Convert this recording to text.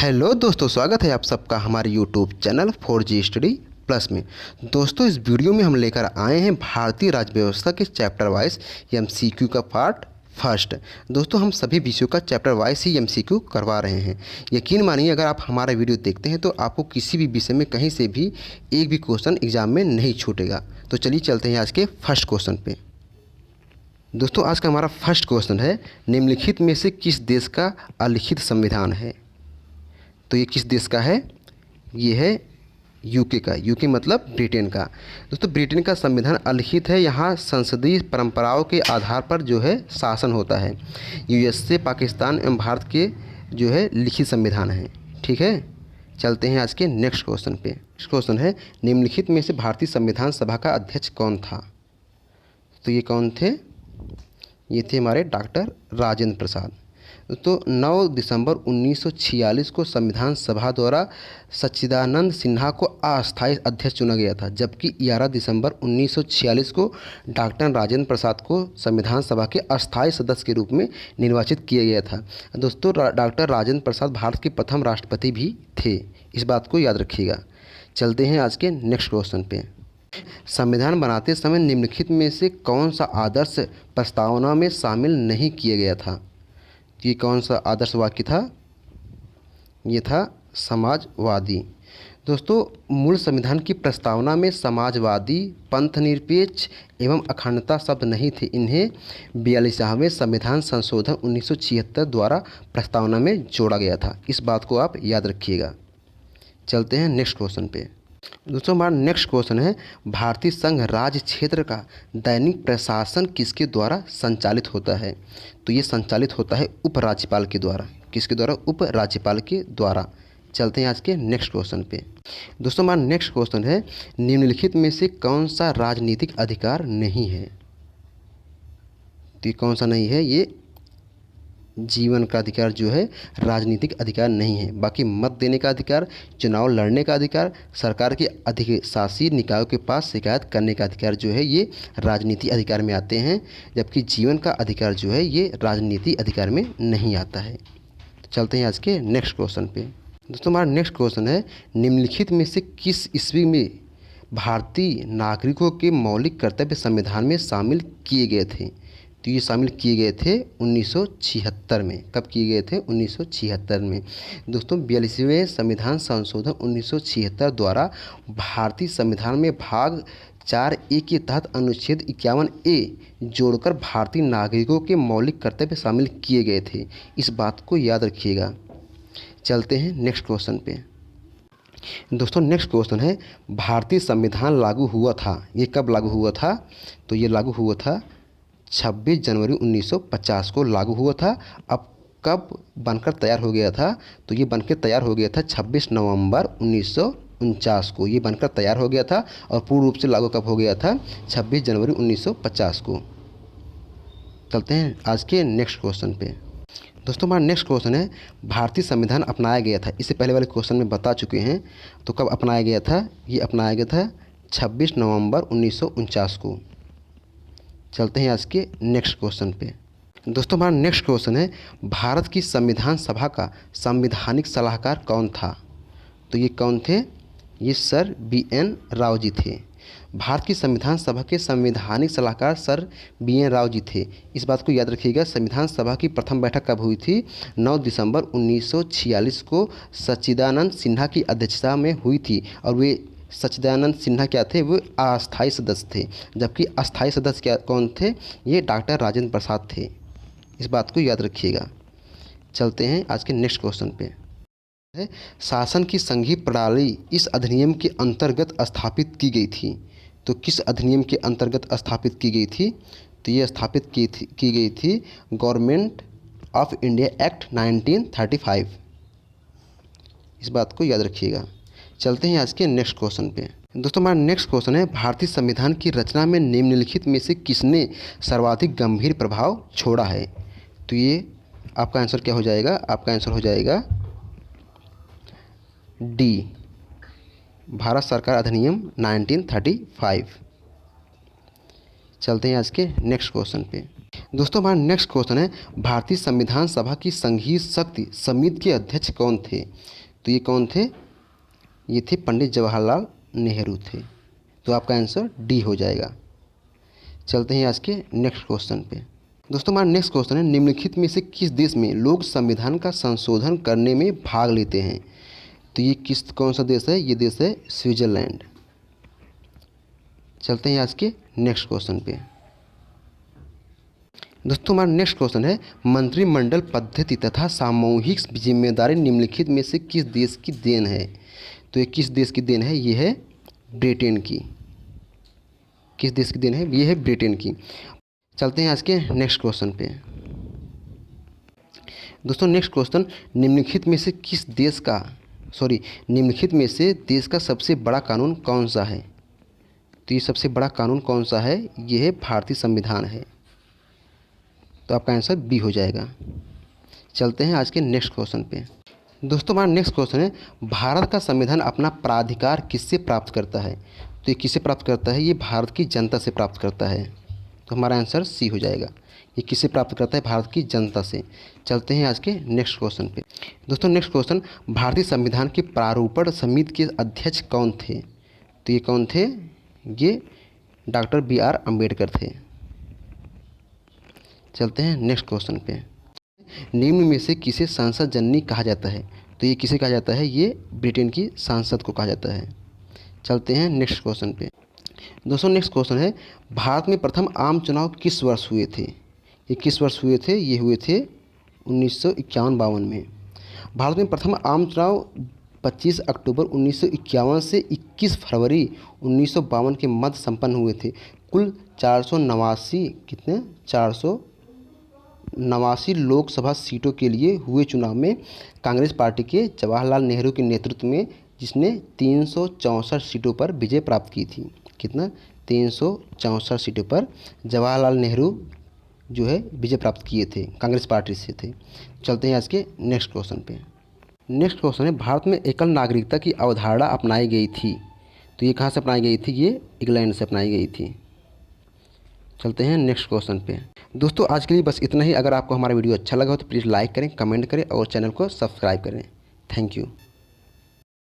Hello दोस्तों, स्वागत है आप सबका हमारे YouTube channel 4G study plus में। दोस्तों, इस वीडियो में हम लेकर आए हैं भारतीय राज्य व्यवस्था के चैप्टर वाइज MCQ का पार्ट फर्स्ट। दोस्तों, हम सभी विषयों का चैप्टर वाइज ही MCQ करवा रहे हैं। यकीन मानिए, अगर आप हमारा वीडियो देखते हैं तो आपको किसी भी विषय में कहीं से भी एक भी क्वेश्चन एग्जाम में नहीं छूटेगा। तो चलिए चलते हैं आज के फर्स्ट क्वेश्चन पे। दोस्तों, आज का हमारा फर्स्ट क्वेश्चन है, निम्नलिखित में से किस देश का अलिखित संविधान है? तो ये किस देश का है? ये है यूके का। यूके मतलब ब्रिटेन का। दोस्तों, ब्रिटेन का संविधान अलिखित है। यहाँ संसदीय परंपराओं के आधार पर जो है शासन होता है। USA, पाकिस्तान एवं भारत के जो है लिखित संविधान है। ठीक है, चलते हैं आज के नेक्स्ट क्वेश्चन पे। नेक्स्ट क्वेश्चन है, निम्नलिखित में से भारतीय संविधान सभा का अध्यक्ष कौन था? तो ये कौन थे? ये थे हमारे डॉक्टर राजेंद्र प्रसाद। तो 9 दिसंबर 1946 को संविधान सभा द्वारा सच्चिदानंद सिन्हा को अस्थायी अध्यक्ष चुना गया था, जबकि 11 दिसंबर 1946 को डॉक्टर राजेंद्र प्रसाद को संविधान सभा के अस्थायी सदस्य के रूप में निर्वाचित किया गया था। दोस्तों, डॉक्टर राजेंद्र प्रसाद भारत के प्रथम राष्ट्रपति भी थे, इस बात को याद रखिएगा। चलते हैं आज के नेक्स्ट क्वेश्चन पे। संविधान बनाते समय निम्नलिखित में से कौन सा आदर्श प्रस्तावना में शामिल नहीं किया गया था? ये कौन सा आदर्श वाक्य था? ये था समाजवादी। दोस्तों, मूल संविधान की प्रस्तावना में समाजवादी, पंथनिरपेक्ष एवं अखंडता शब्द नहीं थे। इन्हें 42वें संविधान संशोधन 1976 द्वारा प्रस्तावना में जोड़ा गया था। इस बात को आप याद रखिएगा। चलते हैं नेक्स्ट क्वेश्चन पे। दोस्तों, हमारा नेक्स्ट क्वेश्चन है, भारतीय संघ राज्य क्षेत्र का दैनिक प्रशासन किसके द्वारा संचालित होता है? तो ये संचालित होता है उपराज्यपाल के द्वारा। किसके द्वारा? उपराज्यपाल के द्वारा। चलते हैं आज के नेक्स्ट क्वेश्चन पे। दोस्तों, हमारा नेक्स्ट क्वेश्चन है, निम्नलिखित में से कौन सा राजनीतिक अधिकार नहीं है? तो ये कौन सा नहीं है? ये जीवन का अधिकार जो है राजनीतिक अधिकार नहीं है। बाकी मत देने का अधिकार, चुनाव लड़ने का अधिकार, सरकार के अधिशासी निकायों के पास शिकायत करने का अधिकार जो है ये राजनीतिक अधिकार में आते हैं, जबकि जीवन का अधिकार जो है ये राजनीतिक अधिकार में नहीं आता है। तो चलते हैं आज के नेक्स्ट क्वेश्चन पे। दोस्तों, हमारा नेक्स्ट क्वेश्चन है, निम्नलिखित में से किस ईस्वी में भारतीय नागरिकों के मौलिक कर्तव्य संविधान में शामिल किए गए थे? तो ये शामिल किए गए थे 1976 में। कब किए गए थे? 1976 में। दोस्तों, 42वें संविधान संशोधन 1976 द्वारा भारतीय संविधान में भाग 4A के तहत अनुच्छेद 51A जोड़कर भारतीय नागरिकों के मौलिक कर्तव्य शामिल किए गए थे। इस बात को याद रखिएगा। चलते हैं नेक्स्ट क्वेश्चन पे। दोस्तों, नेक्स्ट क्वेश्चन है, भारतीय संविधान लागू हुआ था, ये कब लागू हुआ था? तो ये लागू हुआ था 26 जनवरी 1950 को लागू हुआ था। अब कब बनकर तैयार हो गया था? तो ये बनकर तैयार हो गया था 26 नवंबर 1949 को। ये बनकर तैयार हो गया था और पूर्ण रूप से लागू कब हो गया था? 26 जनवरी 1950 को। चलते हैं आज के नेक्स्ट क्वेश्चन पे। दोस्तों, हमारा नेक्स्ट क्वेश्चन है, भारतीय संविधान अपनाया गया था, इससे पहले वाले क्वेश्चन में बता चुके हैं। तो कब अपनाया गया था? ये अपनाया गया था 26 नवंबर 1949 को। चलते हैं आज के नेक्स्ट क्वेश्चन पे। दोस्तों, हमारा नेक्स्ट क्वेश्चन है, भारत की संविधान सभा का संवैधानिक सलाहकार कौन था? तो ये कौन थे? ये सर BN राव जी थे। भारत की संविधान सभा के संवैधानिक सलाहकार सर BN राव जी थे। इस बात को याद रखिएगा। संविधान सभा की प्रथम बैठक कब हुई थी? 9 दिसंबर 1946 को सच्चिदानंद सिन्हा की अध्यक्षता में हुई थी। और वे सच्चिदानंद सिन्हा क्या थे? वो अस्थायी सदस्य थे, जबकि अस्थायी सदस्य क्या कौन थे? ये डॉक्टर राजेंद्र प्रसाद थे। इस बात को याद रखिएगा। चलते हैं आज के नेक्स्ट क्वेश्चन पे। शासन की संघीय प्रणाली इस अधिनियम के अंतर्गत स्थापित की गई थी। तो किस अधिनियम के अंतर्गत स्थापित की गई थी? तो ये स्थापित की गई थी गवर्नमेंट ऑफ इंडिया एक्ट 1935। इस बात को याद रखिएगा। चलते हैं आज के नेक्स्ट क्वेश्चन पे। दोस्तों, हमारा नेक्स्ट क्वेश्चन है, भारतीय संविधान की रचना में निम्नलिखित में से किसने सर्वाधिक गंभीर प्रभाव छोड़ा है? तो ये आपका आंसर क्या हो जाएगा? आपका आंसर हो जाएगा D, भारत सरकार अधिनियम 1935। चलते हैं आज के नेक्स्ट क्वेश्चन पे। दोस्तों हमारा नेक्स्ट क्वेश्चन है, भारतीय संविधान सभा की संघीय शक्ति समिति के अध्यक्ष कौन थे? तो ये कौन थे? ये थे पंडित जवाहरलाल नेहरू थे। तो आपका आंसर डी हो जाएगा। चलते हैं आज के नेक्स्ट क्वेश्चन पे। दोस्तों हमारा नेक्स्ट क्वेश्चन है, निम्नलिखित में से किस देश में लोग संविधान का संशोधन करने में भाग लेते हैं? तो ये कौन सा देश है? ये देश है स्विट्जरलैंड। चलते हैं आज के नेक्स्ट क्वेश्चन पे। दोस्तों हमारा नेक्स्ट क्वेश्चन है, मंत्रिमंडल पद्धति तथा सामूहिक जिम्मेदारी निम्नलिखित में से किस देश की देन है? तो ये किस देश की देन है? ये है ब्रिटेन की। किस देश की देन है? ये है ब्रिटेन की। चलते हैं आज के नेक्स्ट क्वेश्चन पे। दोस्तों नेक्स्ट क्वेश्चन, निम्नलिखित में से निम्नलिखित में से देश का सबसे बड़ा कानून कौन सा है? तो ये सबसे बड़ा कानून कौन सा है? ये है भारतीय संविधान है। तो आपका आंसर बी हो जाएगा। चलते हैं आज के नेक्स्ट क्वेश्चन पे। दोस्तों हमारा नेक्स्ट क्वेश्चन है, भारत का संविधान अपना प्राधिकार किससे प्राप्त करता है? तो ये किससे प्राप्त करता है? ये भारत की जनता से प्राप्त करता है। तो हमारा आंसर सी हो जाएगा। ये किससे प्राप्त करता है? भारत की जनता से। चलते हैं आज के नेक्स्ट क्वेश्चन पे। दोस्तों नेक्स्ट क्वेश्चन, भारतीय संविधान के प्रारूपण समिति के अध्यक्ष कौन थे? तो ये कौन थे? ये डॉक्टर बी.आर. अम्बेडकर थे। चलते हैं नेक्स्ट क्वेश्चन पे। निम्न में से किसे संसद जननी कहा जाता है? तो ये किसे कहा जाता है? ये ब्रिटेन की सांसद को कहा जाता है। चलते हैं नेक्स्ट क्वेश्चन पे। दोस्तों नेक्स्ट क्वेश्चन है, भारत में प्रथम आम चुनाव किस वर्ष हुए थे? ये किस वर्ष हुए थे? ये हुए थे 1951-52 में। भारत में प्रथम आम चुनाव 25 अक्टूबर 1951 से 21 फरवरी 1952 के मध्य संपन्न हुए थे। कुल 489 लोकसभा सीटों के लिए हुए चुनाव में कांग्रेस पार्टी के जवाहरलाल नेहरू के नेतृत्व में, जिसने 364 सीटों पर विजय प्राप्त की थी। कितना? 364 सीटों पर जवाहरलाल नेहरू जो है विजय प्राप्त किए थे, कांग्रेस पार्टी से थे। चलते हैं आज के नेक्स्ट क्वेश्चन पे। नेक्स्ट क्वेश्चन है, भारत में एकल नागरिकता की अवधारणा अपनाई गई थी। तो ये कहाँ से अपनाई गई थी? ये इंग्लैंड से अपनाई गई थी। चलते हैं नेक्स्ट क्वेश्चन पे। दोस्तों आज के लिए बस इतना ही। अगर आपको हमारा वीडियो अच्छा लगा हो तो प्लीज़ लाइक करें, कमेंट करें और चैनल को सब्सक्राइब करें। Thank you.